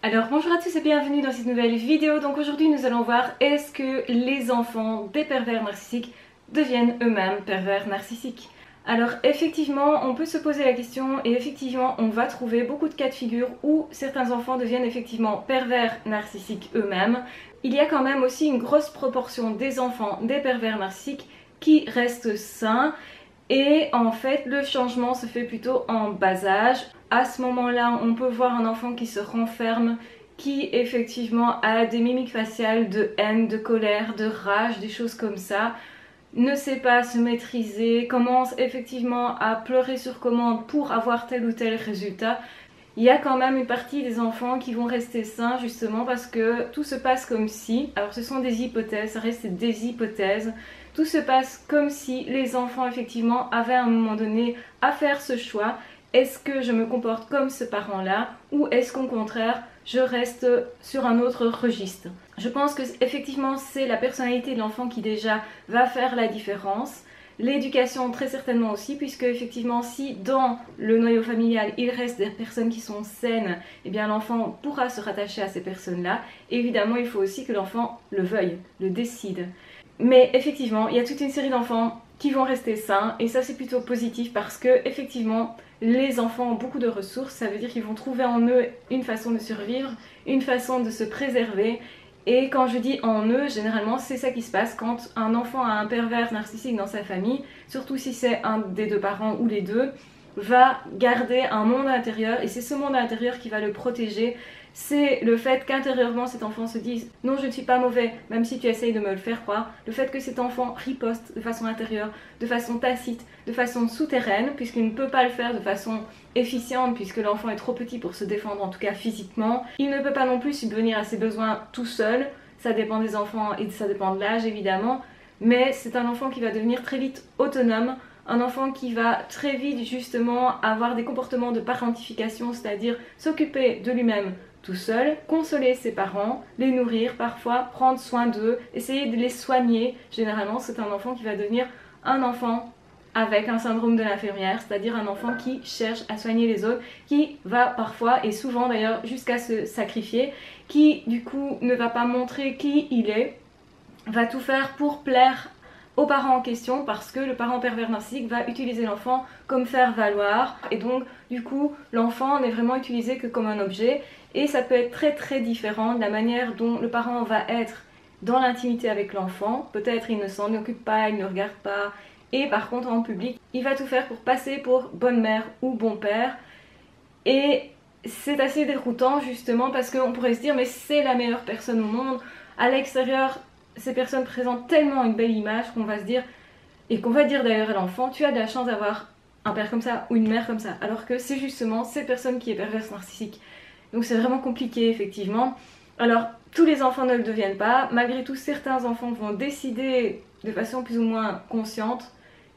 Alors bonjour à tous et bienvenue dans cette nouvelle vidéo. Donc aujourd'hui nous allons voir est-ce que les enfants des pervers narcissiques deviennent eux-mêmes pervers narcissiques. Alors effectivement on peut se poser la question et effectivement on va trouver beaucoup de cas de figure où certains enfants deviennent effectivement pervers narcissiques eux-mêmes. Il y a quand même aussi une grosse proportion des enfants des pervers narcissiques qui restent sains. Et en fait, le changement se fait plutôt en bas âge. À ce moment-là, on peut voir un enfant qui se renferme, qui effectivement a des mimiques faciales de haine, de colère, de rage, des choses comme ça, ne sait pas se maîtriser, commence effectivement à pleurer sur commande pour avoir tel ou tel résultat. Il y a quand même une partie des enfants qui vont rester sains justement parce que tout se passe comme si, alors ce sont des hypothèses, ça reste des hypothèses, tout se passe comme si les enfants effectivement avaient à un moment donné à faire ce choix. Est-ce que je me comporte comme ce parent-là ou est-ce qu'au contraire je reste sur un autre registre? Je pense que effectivement c'est la personnalité de l'enfant qui déjà va faire la différence. L'éducation très certainement aussi, puisque effectivement si dans le noyau familial il reste des personnes qui sont saines, eh bien l'enfant pourra se rattacher à ces personnes-là. Évidemment il faut aussi que l'enfant le veuille, le décide. Mais effectivement il y a toute une série d'enfants qui vont rester sains et ça c'est plutôt positif parce que effectivement les enfants ont beaucoup de ressources, ça veut dire qu'ils vont trouver en eux une façon de survivre, une façon de se préserver. Et quand je dis en eux, généralement c'est ça qui se passe quand un enfant a un pervers narcissique dans sa famille, surtout si c'est un des deux parents ou les deux, va garder un monde intérieur et c'est ce monde intérieur qui va le protéger. C'est le fait qu'intérieurement cet enfant se dise non je ne suis pas mauvais même si tu essayes de me le faire croire, le fait que cet enfant riposte de façon intérieure, de façon tacite, de façon souterraine puisqu'il ne peut pas le faire de façon efficiente puisque l'enfant est trop petit pour se défendre en tout cas physiquement. Il ne peut pas non plus subvenir à ses besoins tout seul, ça dépend des enfants et ça dépend de l'âge évidemment, mais c'est un enfant qui va devenir très vite autonome, un enfant qui va très vite justement avoir des comportements de parentification, c'est-à-dire s'occuper de lui-même tout seul, consoler ses parents, les nourrir parfois, prendre soin d'eux, essayer de les soigner. Généralement c'est un enfant qui va devenir un enfant avec un syndrome de l'infirmière, c'est-à-dire un enfant qui cherche à soigner les autres, qui va parfois et souvent d'ailleurs jusqu'à se sacrifier, qui du coup ne va pas montrer qui il est, va tout faire pour plaire aux parents en question parce que le parent pervers narcissique va utiliser l'enfant comme faire valoir et donc du coup l'enfant n'est vraiment utilisé que comme un objet et ça peut être très très différent de la manière dont le parent va être dans l'intimité avec l'enfant. Peut-être il ne s'en occupe pas, il ne regarde pas et par contre en public il va tout faire pour passer pour bonne mère ou bon père et c'est assez déroutant justement parce qu'on pourrait se dire mais c'est la meilleure personne au monde, à l'extérieur ces personnes présentent tellement une belle image qu'on va se dire, et qu'on va dire d'ailleurs à l'enfant, tu as de la chance d'avoir un père comme ça ou une mère comme ça, alors que c'est justement cette personne qui est perverse narcissique. Donc c'est vraiment compliqué effectivement. Alors tous les enfants ne le deviennent pas, malgré tout certains enfants vont décider de façon plus ou moins consciente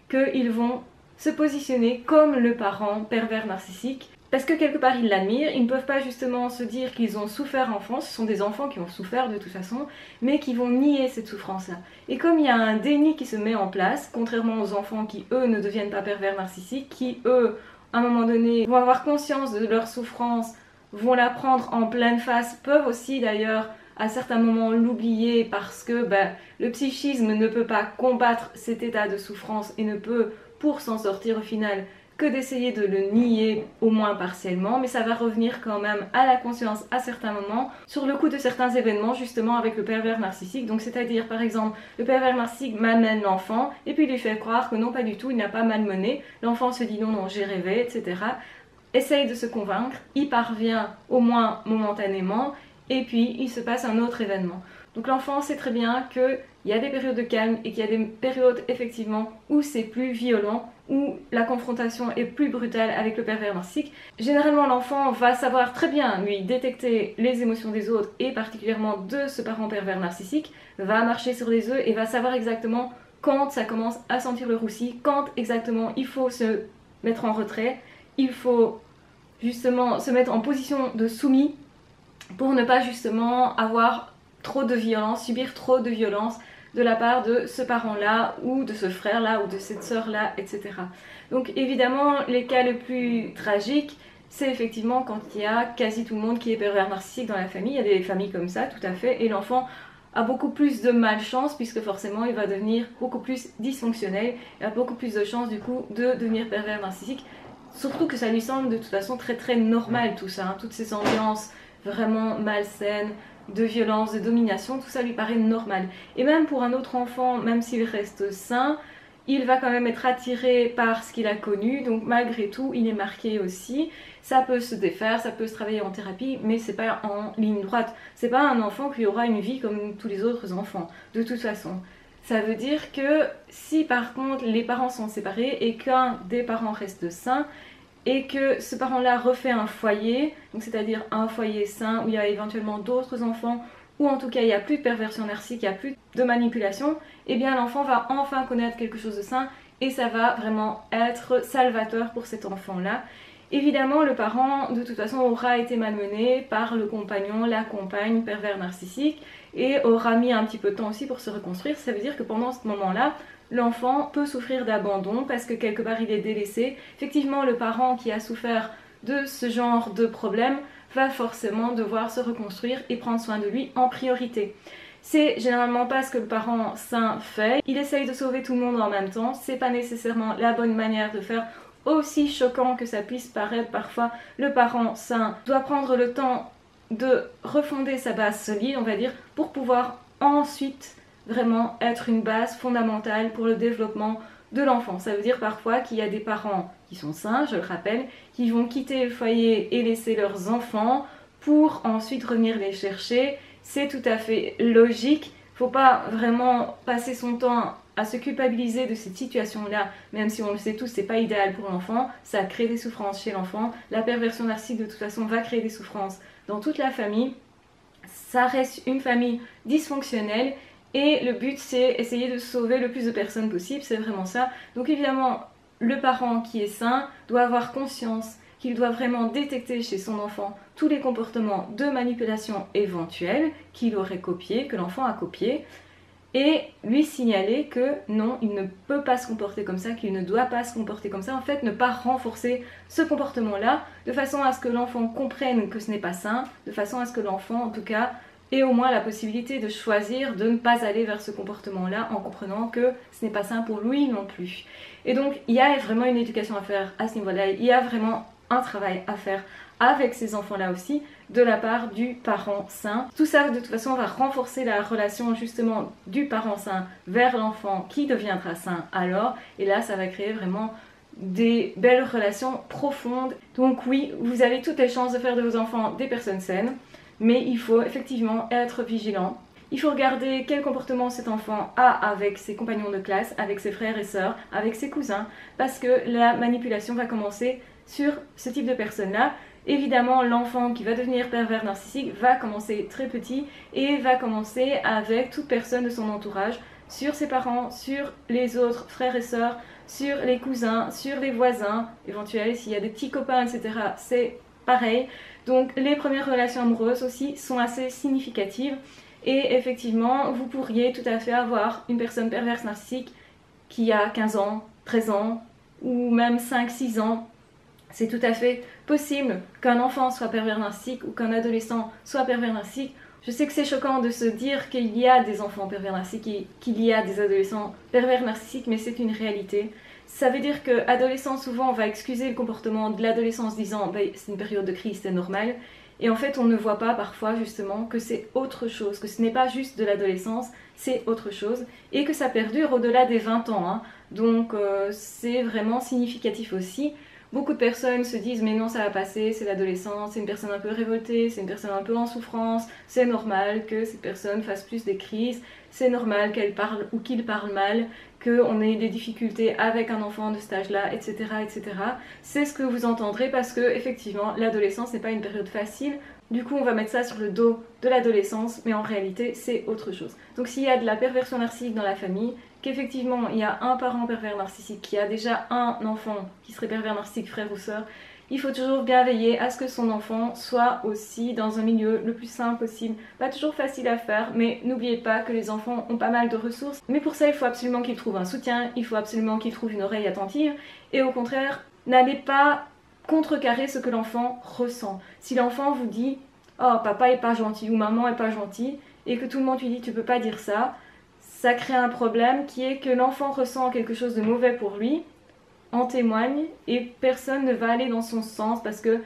qu'ils vont se positionner comme le parent pervers narcissique. Parce que quelque part ils l'admirent, ils ne peuvent pas justement se dire qu'ils ont souffert enfant, ce sont des enfants qui ont souffert de toute façon, mais qui vont nier cette souffrance-là. Et comme il y a un déni qui se met en place, contrairement aux enfants qui eux ne deviennent pas pervers narcissiques, qui eux, à un moment donné, vont avoir conscience de leur souffrance, vont la prendre en pleine face, peuvent aussi d'ailleurs à certains moments l'oublier parce que le psychisme ne peut pas combattre cet état de souffrance et ne peut, pour s'en sortir au final, que d'essayer de le nier au moins partiellement, mais ça va revenir quand même à la conscience à certains moments sur le coup de certains événements justement avec le pervers narcissique. Donc c'est-à-dire par exemple le pervers narcissique malmène l'enfant et puis lui fait croire que non pas du tout, il n'a pas malmené, l'enfant se dit non non j'ai rêvé, etc. Essaye de se convaincre, il parvient au moins momentanément et puis il se passe un autre événement. Donc l'enfant sait très bien qu'il y a des périodes de calme et qu'il y a des périodes effectivement où c'est plus violent, où la confrontation est plus brutale avec le pervers narcissique. Généralement l'enfant va savoir très bien lui détecter les émotions des autres et particulièrement de ce parent pervers narcissique, va marcher sur les œufs et va savoir exactement quand ça commence à sentir le roussi, quand exactement il faut se mettre en retrait, il faut justement se mettre en position de soumis pour ne pas justement avoir trop de violence, subir trop de violence de la part de ce parent-là ou de ce frère-là ou de cette sœur-là, etc. Donc évidemment, les cas les plus tragiques, c'est effectivement quand il y a quasi tout le monde qui est pervers narcissique dans la famille. Il y a des familles comme ça, tout à fait, et l'enfant a beaucoup plus de malchance puisque forcément il va devenir beaucoup plus dysfonctionnel et a beaucoup plus de chances du coup de devenir pervers narcissique. Surtout que ça lui semble de toute façon très très normal tout ça, hein, toutes ces ambiances vraiment malsaines, de violence, de domination, tout ça lui paraît normal. Et même pour un autre enfant, même s'il reste sain, il va quand même être attiré par ce qu'il a connu, donc malgré tout, il est marqué aussi. Ça peut se défaire, ça peut se travailler en thérapie, mais c'est pas en ligne droite. C'est pas un enfant qui aura une vie comme tous les autres enfants, de toute façon. Ça veut dire que si par contre les parents sont séparés et qu'un des parents reste sain, et que ce parent-là refait un foyer, donc c'est-à-dire un foyer sain où il y a éventuellement d'autres enfants, ou en tout cas il n'y a plus de perversion narcissique, il n'y a plus de manipulation, et bien l'enfant va enfin connaître quelque chose de sain et ça va vraiment être salvateur pour cet enfant-là. Évidemment, le parent de toute façon aura été malmené par le compagnon, la compagne pervers narcissique et aura mis un petit peu de temps aussi pour se reconstruire. Ça veut dire que pendant ce moment-là, l'enfant peut souffrir d'abandon parce que quelque part il est délaissé. Effectivement, le parent qui a souffert de ce genre de problème va forcément devoir se reconstruire et prendre soin de lui en priorité. C'est généralement pas ce que le parent sain fait. Il essaye de sauver tout le monde en même temps. C'est pas nécessairement la bonne manière de faire. Aussi choquant que ça puisse paraître parfois, le parent sain doit prendre le temps de refonder sa base solide, on va dire, pour pouvoir ensuite vraiment être une base fondamentale pour le développement de l'enfant. Ça veut dire parfois qu'il y a des parents qui sont sains, je le rappelle, qui vont quitter le foyer et laisser leurs enfants pour ensuite revenir les chercher. C'est tout à fait logique. Il ne faut pas vraiment passer son temps à se culpabiliser de cette situation-là, même si on le sait tous, c'est pas idéal pour l'enfant, ça crée des souffrances chez l'enfant. La perversion narcissique de toute façon va créer des souffrances dans toute la famille. Ça reste une famille dysfonctionnelle et le but c'est essayer de sauver le plus de personnes possible, c'est vraiment ça. Donc évidemment, le parent qui est sain doit avoir conscience qu'il doit vraiment détecter chez son enfant tous les comportements de manipulation éventuels qu'il aurait copiés, que l'enfant a copiés, et lui signaler que non, il ne peut pas se comporter comme ça, qu'il ne doit pas se comporter comme ça, en fait ne pas renforcer ce comportement-là, de façon à ce que l'enfant comprenne que ce n'est pas sain, de façon à ce que l'enfant en tout cas ait au moins la possibilité de choisir de ne pas aller vers ce comportement-là en comprenant que ce n'est pas sain pour lui non plus. Et donc il y a vraiment une éducation à faire à ce niveau-là, il y a vraiment un travail à faire avec ces enfants-là aussi, de la part du parent sain. Tout ça, de toute façon, va renforcer la relation justement du parent sain vers l'enfant qui deviendra sain alors. Et là, ça va créer vraiment des belles relations profondes. Donc oui, vous avez toutes les chances de faire de vos enfants des personnes saines, mais il faut effectivement être vigilant. Il faut regarder quel comportement cet enfant a avec ses compagnons de classe, avec ses frères et sœurs, avec ses cousins, parce que la manipulation va commencer sur ce type de personnes-là. Évidemment, l'enfant qui va devenir pervers narcissique va commencer très petit et va commencer avec toute personne de son entourage, sur ses parents, sur les autres frères et sœurs, sur les cousins, sur les voisins, éventuels, s'il y a des petits copains, etc. C'est pareil. Donc les premières relations amoureuses aussi sont assez significatives et effectivement, vous pourriez tout à fait avoir une personne perverse narcissique qui a 15 ans, 13 ans ou même 5-6 ans. C'est tout à fait possible qu'un enfant soit pervers narcissique ou qu'un adolescent soit pervers narcissique. Je sais que c'est choquant de se dire qu'il y a des enfants pervers narcissiques, qu'il y a des adolescents pervers narcissiques, mais c'est une réalité. Ça veut dire qu'adolescent, souvent, on va excuser le comportement de l'adolescence disant c'est une période de crise, c'est normal. Et en fait, on ne voit pas parfois justement que c'est autre chose, que ce n'est pas juste de l'adolescence, c'est autre chose. Et que ça perdure au-delà des 20 ans. Hein. Donc c'est vraiment significatif aussi. Beaucoup de personnes se disent mais non ça va passer, c'est l'adolescence, c'est une personne un peu révoltée, c'est une personne un peu en souffrance, c'est normal que cette personne fasse plus des crises, c'est normal qu'elle parle ou qu'il parle mal, qu'on ait des difficultés avec un enfant de cet âge-là, etc., etc. C'est ce que vous entendrez parce que effectivement l'adolescence n'est pas une période facile. Du coup, on va mettre ça sur le dos de l'adolescence, mais en réalité, c'est autre chose. Donc s'il y a de la perversion narcissique dans la famille, qu'effectivement, il y a un parent pervers narcissique qui a déjà un enfant qui serait pervers narcissique, frère ou sœur, il faut toujours bien veiller à ce que son enfant soit aussi dans un milieu le plus sain possible. Pas toujours facile à faire, mais n'oubliez pas que les enfants ont pas mal de ressources. Mais pour ça, il faut absolument qu'ils trouvent un soutien, il faut absolument qu'ils trouvent une oreille attentive. Et au contraire, n'allez pas contrecarrer ce que l'enfant ressent. Si l'enfant vous dit « Oh, papa est pas gentil » ou « Maman est pas gentille » et que tout le monde lui dit « Tu peux pas dire ça », ça crée un problème qui est que l'enfant ressent quelque chose de mauvais pour lui, en témoigne, et personne ne va aller dans son sens parce que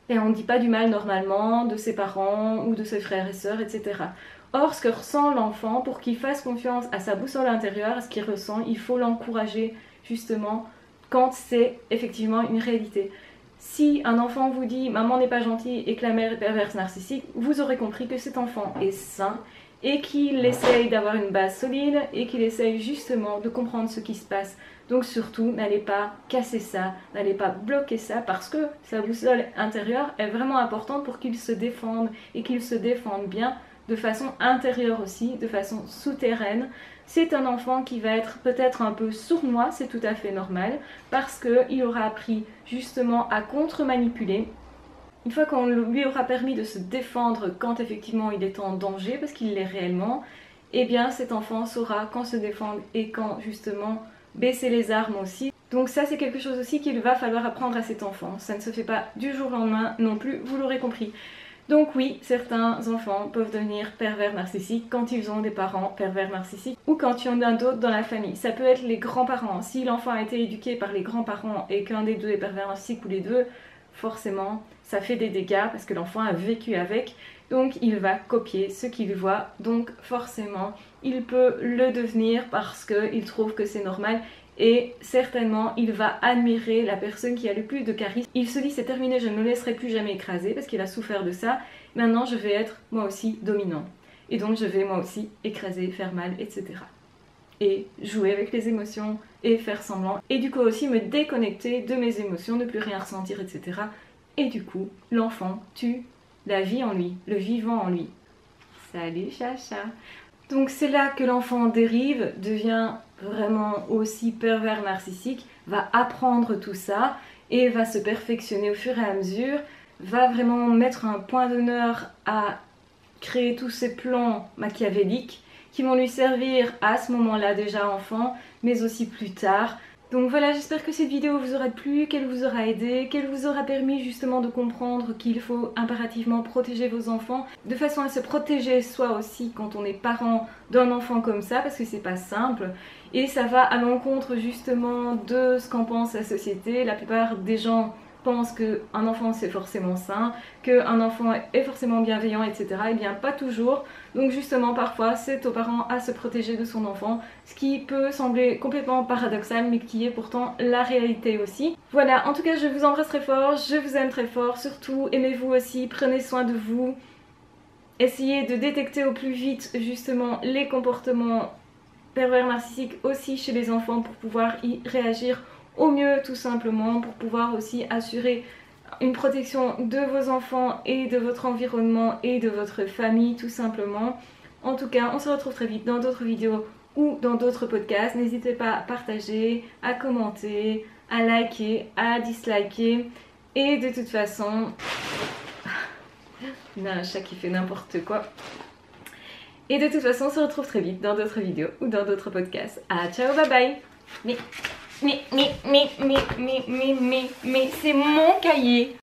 on ne dit pas du mal normalement de ses parents ou de ses frères et sœurs, etc. Or, ce que ressent l'enfant, pour qu'il fasse confiance à sa boussole intérieure, à ce qu'il ressent, il faut l'encourager justement quand c'est effectivement une réalité. Si un enfant vous dit « maman n'est pas gentille » et que la mère est perverse narcissique, vous aurez compris que cet enfant est sain et qu'il essaye d'avoir une base solide et qu'il essaye justement de comprendre ce qui se passe. Donc surtout, n'allez pas casser ça, n'allez pas bloquer ça parce que sa boussole intérieure est vraiment importante pour qu'il se défende et qu'il se défende bien de façon intérieure aussi, de façon souterraine. C'est un enfant qui va être peut-être un peu sournois, c'est tout à fait normal, parce qu'il aura appris justement à contre-manipuler. Une fois qu'on lui aura permis de se défendre quand effectivement il est en danger, parce qu'il l'est réellement, eh bien cet enfant saura quand se défendre et quand justement baisser les armes aussi. Donc ça c'est quelque chose aussi qu'il va falloir apprendre à cet enfant. Ça ne se fait pas du jour au lendemain non plus, vous l'aurez compris. Donc oui, certains enfants peuvent devenir pervers narcissiques quand ils ont des parents pervers narcissiques ou quand il y en a d'autres dans la famille. Ça peut être les grands-parents. Si l'enfant a été éduqué par les grands-parents et qu'un des deux est pervers narcissique ou les deux, forcément ça fait des dégâts parce que l'enfant a vécu avec. Donc il va copier ce qu'il voit. Donc forcément il peut le devenir parce qu'il trouve que c'est normal. Et certainement, il va admirer la personne qui a le plus de charisme. Il se dit c'est terminé, je ne me laisserai plus jamais écraser parce qu'il a souffert de ça. Maintenant, je vais être moi aussi dominant. Et donc, je vais moi aussi écraser, faire mal, etc. Et jouer avec les émotions et faire semblant. Et du coup aussi me déconnecter de mes émotions, ne plus rien ressentir, etc. Et du coup, l'enfant tue la vie en lui, le vivant en lui. Salut Chacha! Donc c'est là que l'enfant dérive, devient vraiment aussi pervers narcissique, va apprendre tout ça et va se perfectionner au fur et à mesure, va vraiment mettre un point d'honneur à créer tous ces plans machiavéliques qui vont lui servir à ce moment-là déjà enfant, mais aussi plus tard. Donc voilà, j'espère que cette vidéo vous aura plu, qu'elle vous aura aidé, qu'elle vous aura permis justement de comprendre qu'il faut impérativement protéger vos enfants, de façon à se protéger soi aussi quand on est parent d'un enfant comme ça, parce que c'est pas simple, et ça va à l'encontre justement de ce qu'en pense la société. La plupart des gens pensent qu'un enfant c'est forcément sain, qu'un enfant est forcément bienveillant, etc. Eh bien pas toujours. Donc justement parfois c'est aux parents à se protéger de son enfant, ce qui peut sembler complètement paradoxal mais qui est pourtant la réalité aussi. Voilà, en tout cas je vous embrasse très fort, je vous aime très fort, surtout aimez-vous aussi, prenez soin de vous. Essayez de détecter au plus vite justement les comportements pervers narcissiques aussi chez les enfants pour pouvoir y réagir au mieux tout simplement, pour pouvoir aussi assurer une protection de vos enfants et de votre environnement et de votre famille tout simplement. En tout cas, on se retrouve très vite dans d'autres vidéos ou dans d'autres podcasts. N'hésitez pas à partager, à commenter, à liker, à disliker. Et de toute façon, il y a un chat qui fait n'importe quoi. Et de toute façon, on se retrouve très vite dans d'autres vidéos ou dans d'autres podcasts. Ah, ciao, bye bye. Mais c'est mon cahier.